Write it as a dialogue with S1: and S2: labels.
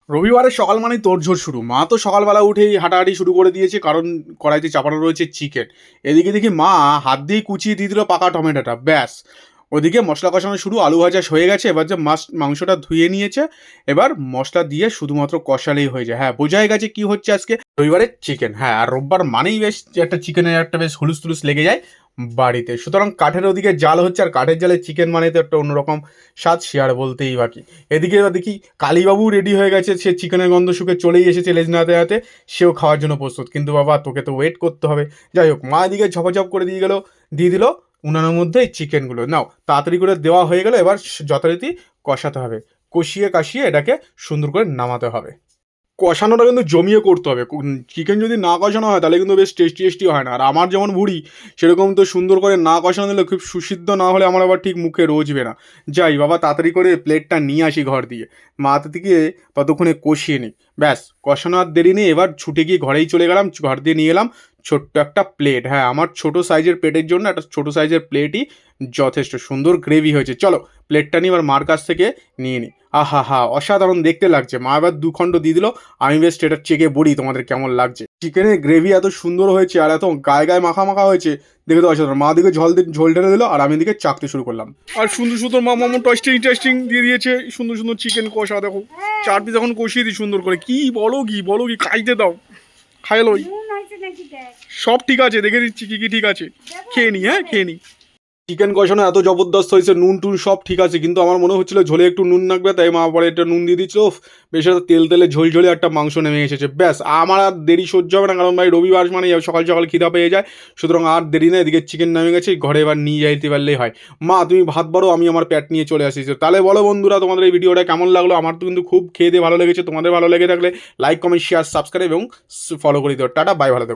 S1: রবিবারের সকাল মানেই তোড়জোড় শুরু। মা তো সকালবেলা উঠেই হাঁটাহাঁটি শুরু করে দিয়েছে, কারণ কড়াইতে চাপানো রয়েছে চিকেন। এদিকে দেখি মা হাত দিয়ে কুচিয়ে দিয়ে দিল পাকা টমেটোটা, ব্যাস। ওদিকে মশলা কষানো শুরু, আলু ভাজা হয়ে গেছে। এবার যে মাংসটা ধুয়ে নিয়েছে, এবার মশলা দিয়ে শুধুমাত্র কষালেই হয়ে যায়। হ্যাঁ, বোঝাই গেছে কি হচ্ছে আজকে রবিবারের চিকেন। হ্যাঁ, আর রোববার মানেই বেশ একটা চিকেনের একটা বেশ হুলুস তুলুস লেগে যায় বাড়িতে। সুতরাং কাঠের ওদিকে জাল হচ্ছে, আর কাঠের জালে চিকেন মানে তো একটা অন্যরকম স্বাদ, শেয়ার বলতেই বাকি। এদিকে এবার দেখি কালীবাবু রেডি হয়ে গেছে, সে চিকেনের গন্ধ শুকে চলেই এসেছে লেজ নাড়াতে নাড়াতে, সেও খাওয়ার জন্য প্রস্তুত। কিন্তু বাবা তোকে তো ওয়েট করতে হবে। যাই হোক, মা এদিকে ঝপাঝপ করে দিয়ে দিল উনানের মধ্যে এই চিকেনগুলো। নাও, তাড়াতাড়ি করে দেওয়া হয়ে গেল। এবার যথারীতি কষাতে হবে, কষিয়ে কাশিয়ে এটাকে সুন্দর করে নামাতে হবে। কষানোটা কিন্তু জমিয়ে করতে হবে। চিকেন যদি না কষানো হয় তাহলে কিন্তু বেশ টেস্টি টেস্টি হয় না। আর আমার যেমন ভুড়ি, সেরকম তো সুন্দর করে না কষানো দিলে, খুব সুসিদ্ধ না হলে আমার আবার ঠিক মুখে রোজবে না। যাই বাবা, তাড়াতাড়ি করে প্লেটটা নিয়ে আসি ঘর দিয়ে। মা থেকে ততক্ষণে কষিয়ে নিই। ব্যাস, কষানো আর দেরি নেই। এবার ছুটে গিয়ে ঘরেই চলে গেলাম, ঘর দিয়ে নিয়ে এলাম ছোট্ট একটা প্লেট। হ্যাঁ, আমার ছোট সাইজের পেটের জন্য একটা ছোট সাইজের প্লেটই যথেষ্ট। সুন্দর গ্রেভি হয়েছে। চলো প্লেটটা নিয়ে এবার মার কাছ থেকে নিয়ে নিই। আহা হা, অসাধারণ দেখতে লাগছে। মা এবার 2 খণ্ড দিয়ে দিল। আমি বেশ এটা চেকে বলি তোমাদের কেমন লাগছে। চিকেনের গ্রেভি এত সুন্দর হয়েছে আর এত গায়ে গায়ে মাখা মাখা হয়েছে, দেখে তো অসাধারণ। মা দিকে ঝোল ঢেলে দিল, আর আমি দিকে চাকতে শুরু করলাম। আর সুন্দর সুন্দর মা মামা টেস্টিং দিয়ে দিয়েছে। সুন্দর সুন্দর চিকেন কষা, দেখো 4 পিস এখন কষিয়ে দিই সুন্দর করে। কি বলো কি খাইতে দাও, খাইলই। সব ঠিক আছে, দেখে দিচ্ছি কি কি ঠিক আছে। খেয়ে নি, হ্যাঁ খেয়ে নি। চিকেন কষানো এত জবরদস্ত হয়েছে, নুন টুন সব ঠিক আছে, কিন্তু আমার মনে হচ্ছিল ঝোলে একটু নুন লাগবে, তাই মা পরে একটা নুন দিয়ে দিচ্ছিল। বেশ একটা তেলে ঝোলে একটা মাংস নেমে এসেছে। ব্যাস, আমার আর দেরি সহ্য হবে না, কারণ ভাই রবিবার মানে সকাল সকাল খিদা পেয়ে যায়। সুতরাং আর দেরি না, এদিকে চিকেন নেমে গেছে, ঘরে এবার নিয়ে যাইতে পারলেই হয়। মা তুমি ভাত বাড়ো, আমি আমার প্যাট নিয়ে চলে আসি। তাহলে বলো বন্ধুরা, তোমাদের এই ভিডিওটা কেমন লাগলো? আমার তো কিন্তু খুব খেয়ে দিয়ে ভালো লেগেছে। তোমাদের ভালো লেগে থাকলে লাইক কমেন্ট শেয়ার সাবস্ক্রাইব এবং ফলো করে দিও। টাটা, বাই, ভালো থেকো।